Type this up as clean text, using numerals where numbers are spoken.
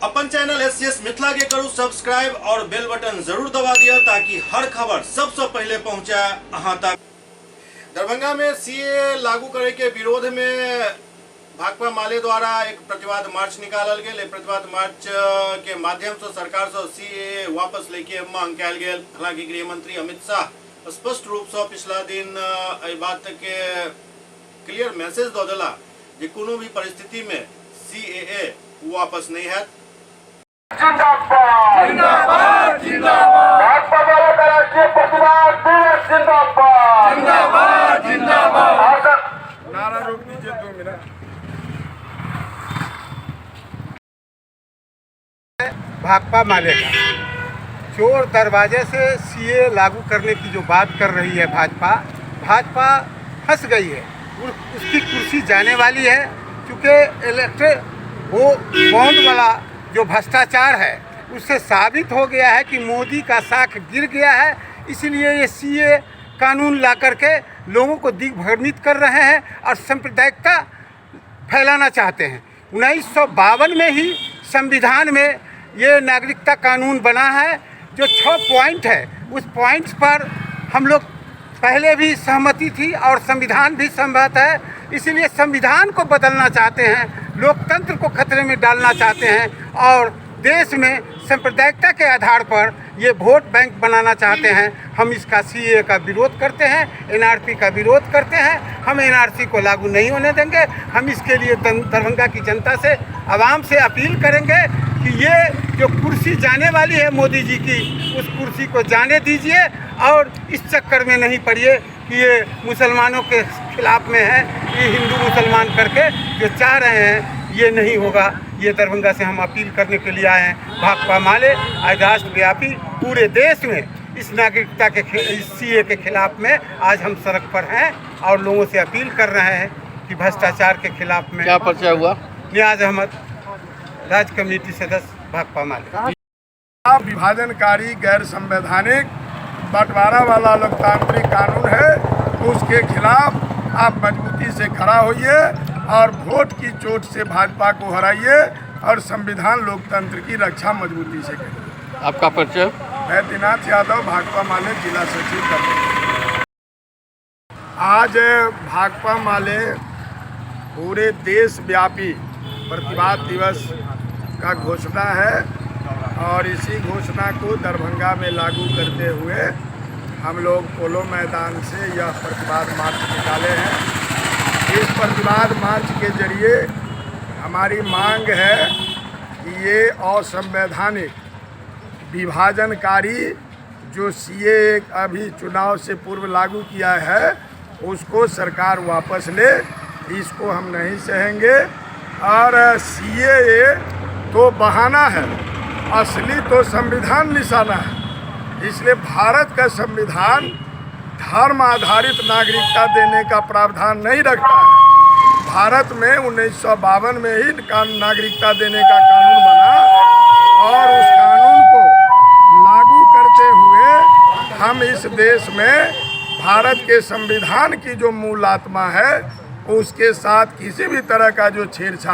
अपन channel SCS Mithila के करू subscribe और बेल बटन जरूर दबा दिया ताकि हर खबर सबसे पहले पहुंचा अहां तक। दरभंगा में सीए लागू करे के विरोध में भाकपा माले द्वारा एक प्रतिवाद मार्च निकालल गेल। प्रतिवाद मार्च के माध्यम से सरकार से सीए वापस लेके मांग कल गेल। हालांकि गृह मंत्री अमित शाह स्पष्ट रूप से पिछला दिन एहि बात के क्लियर मैसेज दो दिला कि कोनो भी परिस्थिति में सीएए वापस नहीं है। जिंदाबाद जिंदाबाद जिंदाबाद भाजपा वालों का राष्ट्रीय प्रतिवाद दिवस जिंदाबाद जिंदाबाद जिंदाबाद। नारा रोक दीजिए 2 मिनट। भाकपा माले का चोर दरवाजे से सीए लागू करने की जो बात कर रही है भाजपा फंस गई है। उसकी कुर्सी जाने वाली है क्योंकि इलेक्ट्रिक वो बॉन्ड वाला जो भ्रष्टाचार है उससे साबित हो गया है कि मोदी का साख गिर गया है। इसलिए ये सीए कानून ला करके लोगों को दिग्भ्रमित कर रहे हैं और सांप्रदायिकता फैलाना चाहते हैं। 1952 में ही संविधान में ये नागरिकता कानून बना है जो 6 पॉइंट है। उस पॉइंट्स पर हम लोग पहले भी सहमति थी और संविधान भी सहमत है। इसलिए संविधान को बदलना चाहते हैं, लोकतंत्र को खतरे में डालना चाहते हैं और देश में सांप्रदायिकता के आधार पर ये वोट बैंक बनाना चाहते हैं। हम इसका सीए का विरोध करते हैं, एनआरसी का विरोध करते हैं। हम एनआरसी को लागू नहीं होने देंगे। हम इसके लिए दरभंगा की जनता से, आवाम से अपील करेंगे कि ये जो कुर्सी जाने वाली है मोदी जी की, उस कुर्सी को जाने दीजिए और इस चक्कर में नहीं पड़िए कि ये मुसलमानों के खिलाफ में है। ये हिंदू मुसलमान करके जो चाह रहे हैं ये नहीं होगा। ये दरभंगा से हम अपील करने के लिए आए हैं। भाकपा माले आज राष्ट्रव्यापी पूरे देश में इस नागरिकता के इस सीए के खिलाफ में आज हम सड़क पर हैं और लोगों से अपील कर रहे हैं कि भ्रष्टाचार के खिलाफ में। क्या पर्चा हुआ? नियाज अहमद, राज्य कमेटी सदस्य, भाकपा माले। विभाजनकारी गैर संवैधानिक बंटवारा वाला लोकतांत्रिक कानून है तो उसके खिलाफ आप मजबूती से खड़ा होइए और वोट की चोट से भाजपा को हराइए और संविधान लोकतंत्र की रक्षा मजबूती से करिए। आपका परिचय? मैं दिनाथ यादव, भाकपा माले जिला सचिव दरभंगा। आज भाकपा माले पूरे देशव्यापी प्रतिवाद दिवस का घोषणा है और इसी घोषणा को दरभंगा में लागू करते हुए हम लोग पोलो मैदान से यह प्रतिवाद मार्च निकाले हैं। इस प्रतिवाद मार्च के जरिए हमारी मांग है कि ये असंवैधानिक विभाजनकारी जो सीए अभी चुनाव से पूर्व लागू किया है उसको सरकार वापस ले। इसको हम नहीं सहेंगे और सीए तो बहाना है, असली तो संविधान निशाना है। इसलिए भारत का संविधान धर्म आधारित नागरिकता देने का प्रावधान नहीं रखता है। भारत में 1952 में ही नागरिकता देने का कानून बना और उस कानून को लागू करते हुए हम इस देश में भारत के संविधान की जो मूल आत्मा है उसके साथ किसी भी तरह का जो छेड़छाड़